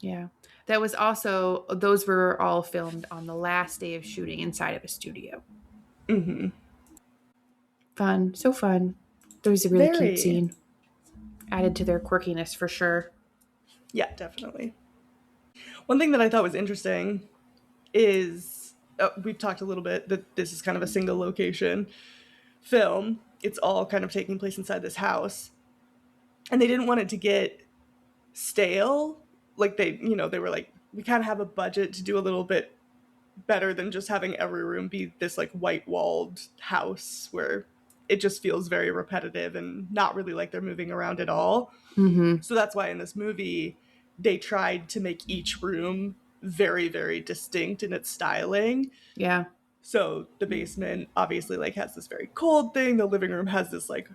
Yeah. That was also, those were all filmed on the last day of shooting inside of a studio. Mm-hmm. Fun. So fun. There was a really Very. cute scene. Added to their quirkiness for sure. Yeah, definitely. One thing that I thought was interesting is, we've talked a little bit that this is kind of a single location film. It's all kind of taking place inside this house. And they didn't want it to get stale. Like they were like, we kind of have a budget to do a little bit better than just having every room be this like white-walled house where it just feels very repetitive and not really like they're moving around at all. Mm-hmm. So that's why in this movie, they tried to make each room very, very distinct in its styling. Yeah. So the basement obviously like has this very cold thing. The living room has this like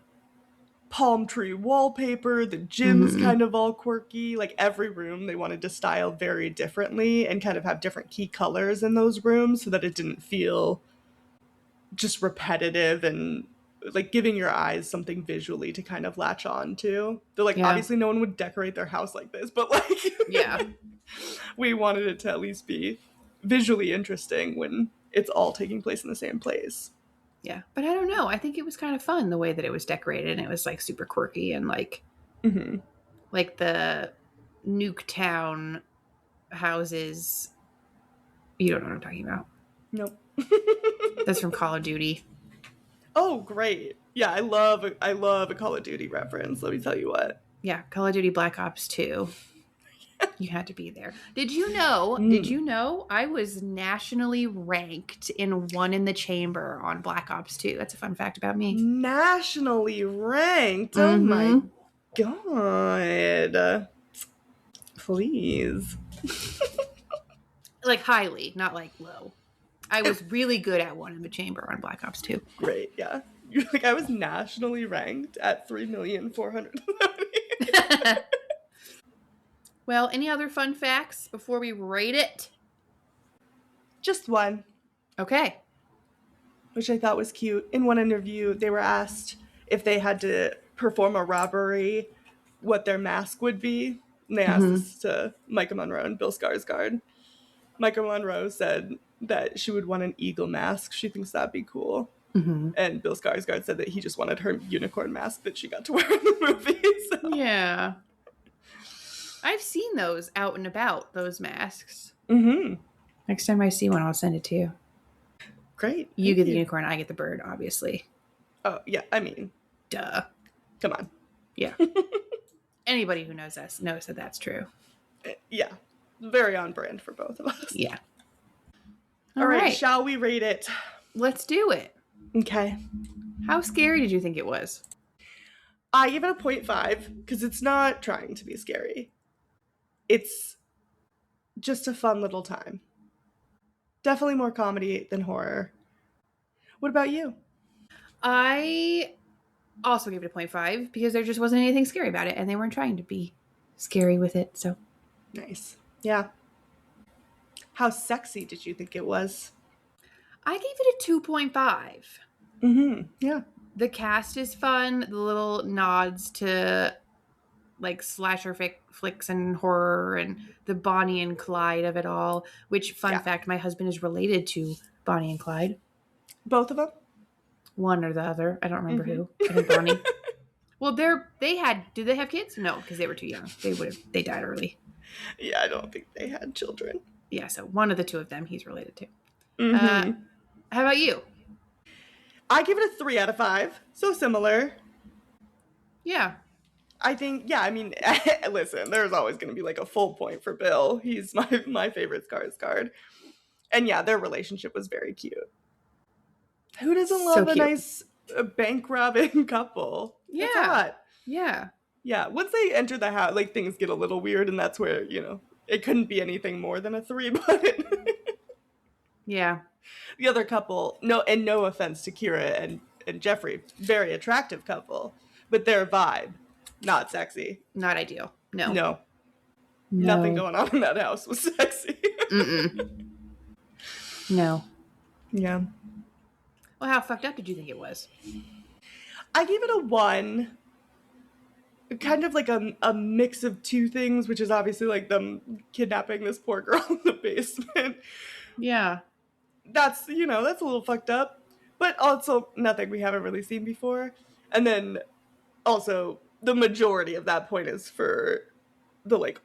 palm tree wallpaper. The gym's kind of all quirky. Like every room they wanted to style very differently and kind of have different key colors in those rooms so that it didn't feel just repetitive and like giving your eyes something visually to kind of latch on to. They're like, obviously no one would decorate their house like this, but like Yeah. we wanted it to at least be visually interesting when it's all taking place in the same place. Yeah. But I don't know. I think it was kind of fun the way that it was decorated, and it was like super quirky and like like the Nuketown houses. You don't know what I'm talking about. Nope. That's from Call of Duty. Oh, great. Yeah, I love a Call of Duty reference. Let me tell you what. Yeah, Call of Duty Black Ops 2. You had to be there. Did you know I was nationally ranked in One in the Chamber on Black Ops 2? That's a fun fact about me. Nationally ranked? Oh my god. Please. Like highly, not like low. I was really good at One in the Chamber on Black Ops 2. Great, yeah. You're like, I was nationally ranked at 3,470,000. Well, any other fun facts before we rate it? Just one, Okay. which I thought was cute. In one interview, they were asked if they had to perform a robbery, what their mask would be. And they asked this to Micah Monroe and Bill Skarsgård. Micah Monroe said that she would want an eagle mask. She thinks that'd be cool. And Bill Skarsgård said that he just wanted her unicorn mask that she got to wear in the movie. So. Yeah. I've seen those out and about, those masks. Next time I see one, I'll send it to you. Great. You get the unicorn, I get the bird, obviously. Oh, yeah, I mean. Duh. Come on. Yeah. Anybody who knows us knows that that's true. Yeah. Very on brand for both of us. Yeah. All right. Shall we rate it? Let's do it. Okay. How scary did you think it was? I give it a 0.5 because it's not trying to be scary. It's just a fun little time. Definitely more comedy than horror. What about you? I also gave it a 0.5 because there just wasn't anything scary about it, and they weren't trying to be scary with it. So Nice. Yeah. How sexy did you think it was? I gave it a 2.5. Yeah. The cast is fun. The little nods to like slasher flicks and horror and the Bonnie and Clyde of it all. Which, fun fact, my husband is related to Bonnie and Clyde. Both of them? One or the other. I don't remember who. I think Bonnie. Well, did they have kids? No, because they were too young. They died early. Yeah, I don't think they had children. Yeah, so one of the two of them he's related to. Mm-hmm. How about you? I give it a 3 out of 5. So similar. Yeah. I think, yeah, I mean, listen, there's always going to be like a full point for Bill. He's my favorite Skarsgård. And yeah, their relationship was very cute. Who doesn't love a nice bank robbing couple? Yeah. That's hot. Yeah. Yeah. Once they enter the house, like things get a little weird, and that's where, you know, it couldn't be anything more than a 3, but yeah. The other couple, no offense to Kira and Jeffrey, very attractive couple, but their vibe, not sexy. Not ideal. No. No. Nothing going on in that house was sexy. No. Yeah. Well, how fucked up did you think it was? I gave it a 1. Kind of like a mix of two things, which is obviously like them kidnapping this poor girl in the basement. Yeah. That's, you know, that's a little fucked up. But also nothing we haven't really seen before. And then also the majority of that point is for the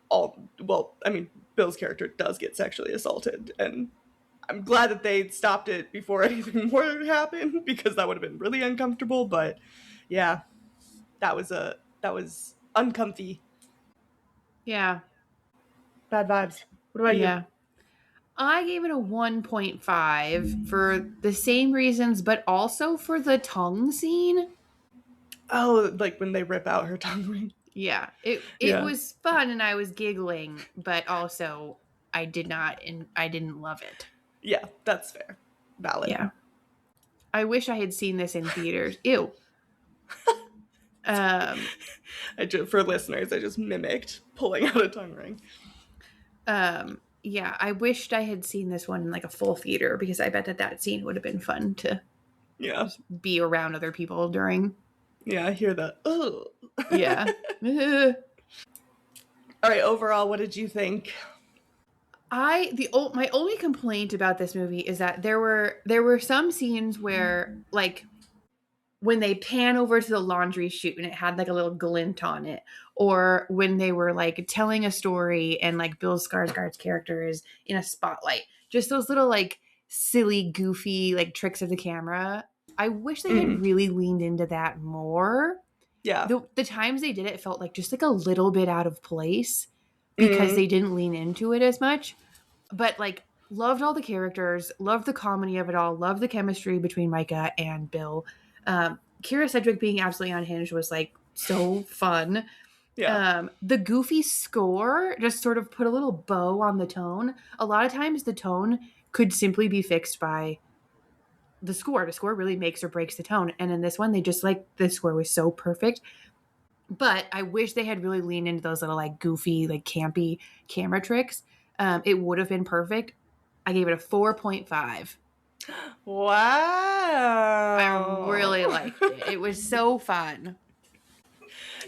Bill's character does get sexually assaulted, and I'm glad that they stopped it before anything more happened, because that would have been really uncomfortable. But yeah, that was uncomfy. Yeah. Bad vibes. What about you? I gave it a 1.5 for the same reasons, but also for the tongue scene. Oh, like when they rip out her tongue ring. Yeah. It was fun and I was giggling, but also I didn't love it. Yeah, that's fair. Valid. Yeah. I wish I had seen this in theaters. Ew. For listeners, I just mimicked pulling out a tongue ring. Yeah, I wished I had seen this one in like a full theater, because I bet that scene would have been fun to be around other people during. Yeah, I hear that. Ugh. Yeah. All right, overall, what did you think? My only complaint about this movie is that there were some scenes where, like, when they pan over to the laundry chute and it had like a little glint on it, or when they were like telling a story and like Bill Skarsgård's character is in a spotlight, just those little like silly, goofy like tricks of the camera. I wish they had really leaned into that more. Yeah. The times they did it felt like just like a little bit out of place because they didn't lean into it as much. But like, loved all the characters, loved the comedy of it all, loved the chemistry between Micah and Bill. Kira Sedgwick being absolutely unhinged was like so fun. Yeah. The goofy score just sort of put a little bow on the tone. A lot of times the tone could simply be fixed by the score. The score really makes or breaks the tone. And in this one, they just like, the score was so perfect. But I wish they had really leaned into those little like goofy, like campy camera tricks. It would have been perfect. I gave it a 4.5. Wow. I really liked it. It was so fun.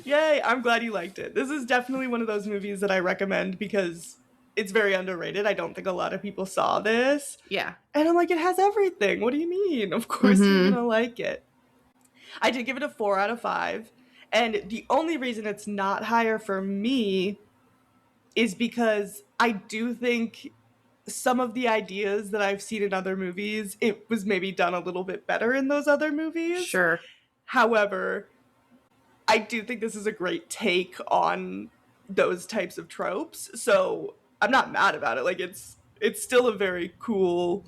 Yay, I'm glad you liked it. This is definitely one of those movies that I recommend because it's very underrated. I don't think a lot of people saw this. Yeah. And I'm like, it has everything. What do you mean? Of course you're going to like it. I did give it a 4 out of 5. And the only reason it's not higher for me is because I do think some of the ideas that I've seen in other movies, it was maybe done a little bit better in those other movies. Sure. However, I do think this is a great take on those types of tropes. So I'm not mad about it. Like, it's still a very cool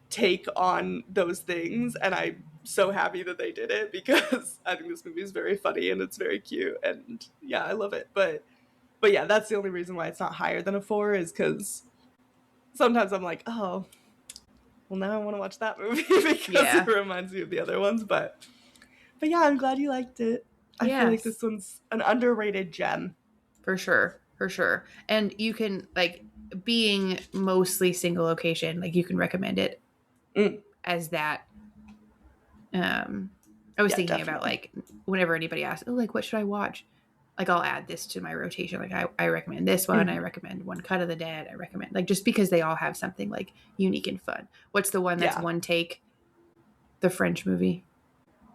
take on those things. And I'm so happy that they did it because I think this movie is very funny and it's very cute. And yeah, I love it. But yeah, that's the only reason why it's not higher than a 4 is because sometimes I'm like, oh, well, now I want to watch that movie because it reminds me of the other ones. But yeah, I'm glad you liked it. I feel like this one's an underrated gem. For sure. For sure. And you can, like, being mostly single location, like, you can recommend it as that. I was thinking about, like, whenever anybody asks, oh, like, what should I watch? Like, I'll add this to my rotation. Like, I recommend this one. I recommend One Cut of the Dead. I recommend, like, just because they all have something, like, unique and fun. What's the one that's one take? The French movie.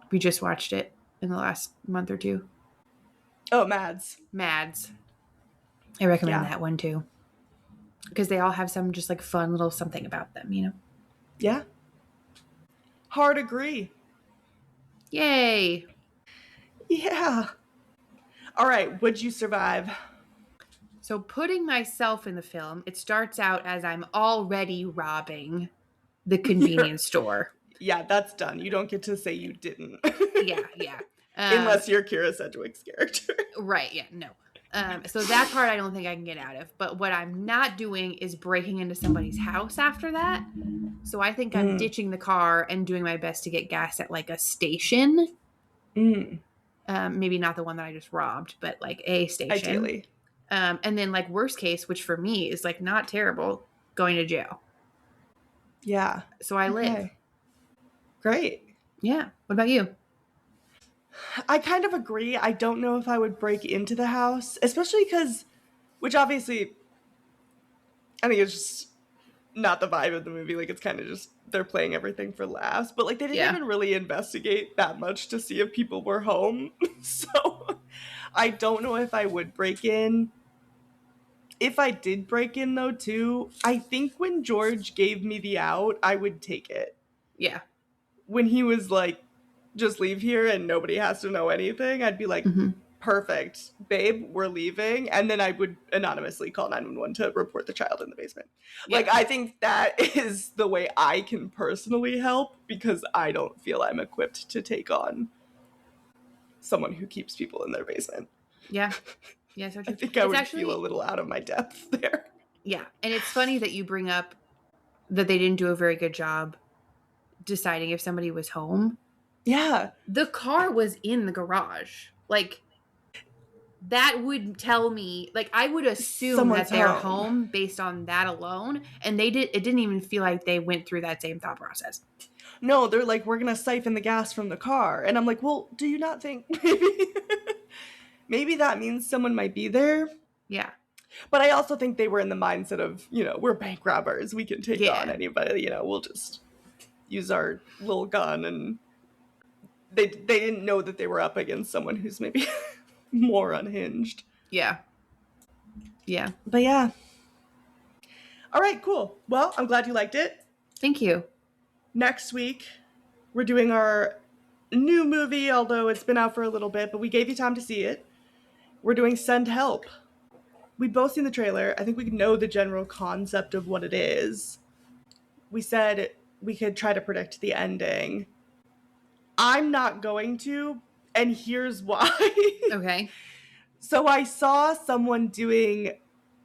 We just watched it in the last month or two. Oh, Mads. I recommend that one, too. Because they all have some just, like, fun little something about them, you know? Yeah. Hard agree. Yay. Yeah. All right. Would you survive? So putting myself in the film, it starts out as I'm already robbing the convenience store. Yeah, that's done. You don't get to say you didn't. Yeah. Unless you're Kira Sedgwick's character. Right, yeah, no. So that part I don't think I can get out of. But what I'm not doing is breaking into somebody's house after that. So I think I'm ditching the car and doing my best to get gas at, like, a station. Maybe not the one that I just robbed, but, like, a station. Ideally. And then, like, worst case, which for me is, like, not terrible, going to jail. Yeah. So I live. Great. Yeah. What about you? I kind of agree. I don't know if I would break into the house, especially because, which obviously, I think it's just not the vibe of the movie. Like, it's kind of just, they're playing everything for laughs. But, like, they didn't even really investigate that much to see if people were home. So I don't know if I would break in. If I did break in, though, too, I think when George gave me the out, I would take it. Yeah. When he was like, just leave here and nobody has to know anything, I'd be like, perfect, babe, we're leaving. And then I would anonymously call 911 to report the child in the basement. Yeah. Like, I think that is the way I can personally help, because I don't feel I'm equipped to take on someone who keeps people in their basement. Yeah. Yeah, so true. I think I would feel a little out of my depth there. Yeah. And it's funny that you bring up that they didn't do a very good job deciding if somebody was home. Yeah. The car was in the garage. Like, that would tell me, like, I would assume someone's that they're home based on that alone. And it didn't even feel like they went through that same thought process. No, they're like, we're going to siphon the gas from the car. And I'm like, well, do you not think maybe that means someone might be there? Yeah. But I also think they were in the mindset of, you know, we're bank robbers. We can take on anybody, you know, we'll just use our little gun. And they didn't know that they were up against someone who's maybe more unhinged. Yeah. Yeah. But yeah. All right, cool. Well, I'm glad you liked it. Thank you. Next week, we're doing our new movie, although it's been out for a little bit, but we gave you time to see it. We're doing Send Help. We've both seen the trailer. I think we know the general concept of what it is. We said we could try to predict the ending. I'm not going to, and here's why. Okay. So I saw someone doing,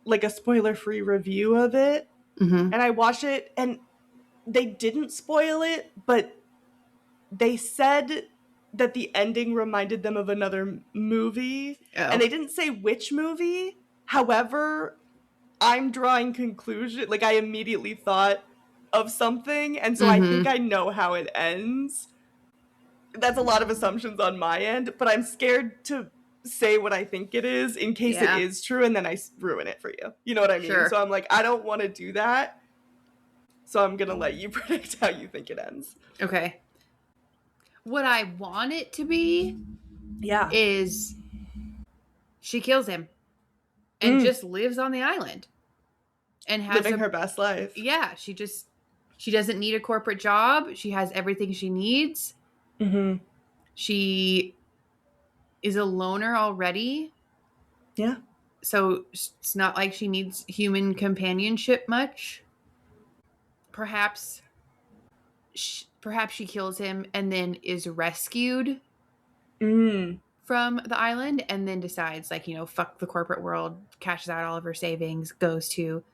like, a spoiler-free review of it, and I watched it, and they didn't spoil it, but they said that the ending reminded them of another movie, and they didn't say which movie. However, I'm drawing conclusion. Like, I immediately thought of something, and so I think I know how it ends. That's a lot of assumptions on my end, but I'm scared to say what I think it is in case it is true, and then I ruin it for you. You know what I mean? Sure. So I'm like, I don't want to do that. So I'm going to let you predict how you think it ends. Okay. What I want it to be is she kills him and just lives on the island. And has living her best life. Yeah. She doesn't need a corporate job. She has everything she needs. She is a loner already. Yeah. So it's not like she needs human companionship much. Perhaps she kills him and then is rescued from the island, and then decides, like, you know, fuck the corporate world, cashes out all of her savings, goes to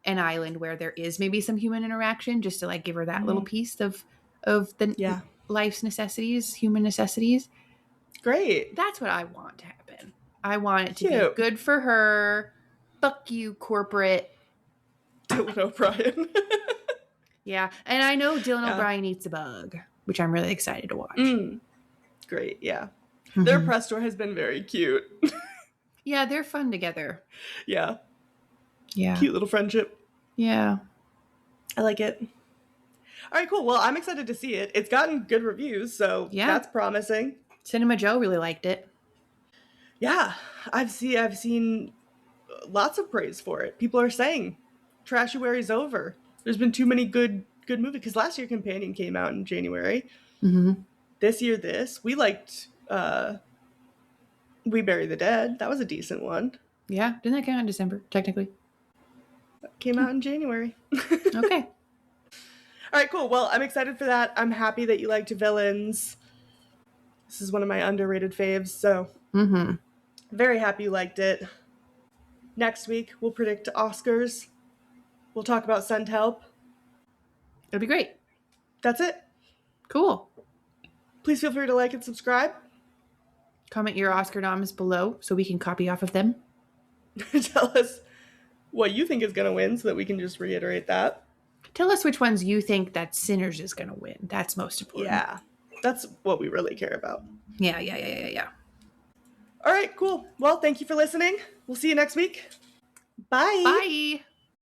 an island where there is maybe some human interaction, just to like give her that little piece of the life's necessities, human necessities. Great. That's what I want to happen. I want it to Cute. be good for her. Fuck you, corporate. Dylan O'Brien. Yeah, and I know Dylan Yeah. O'Brien eats a bug, which I'm really excited to watch. Great, yeah. Their press tour has been very cute. Yeah, they're fun together. Yeah. Yeah. Cute little friendship. Yeah. I like it. All right, cool. Well, I'm excited to see it. It's gotten good reviews, so that's promising. Cinema Joe really liked it. Yeah, I've seen lots of praise for it. People are saying Trashuary's over. There's been too many good movies, because last year Companion came out in January. This year we liked We Bury the Dead. That was a decent one. Yeah, didn't that come out in December, technically? Came out in January. Okay. All right, cool. Well, I'm excited for that. I'm happy that you liked Villains. This is one of my underrated faves, so very happy you liked it. Next week, we'll predict Oscars. We'll talk about Send Help. It'll be great. That's it. Cool. Please feel free to like and subscribe. Comment your Oscar noms below so we can copy off of them. Tell us what you think is going to win so that we can just reiterate that. Tell us which ones you think that Sinners is going to win. That's most important. Yeah, that's what we really care about. Yeah. All right, cool. Well, thank you for listening. We'll see you next week. Bye. Bye.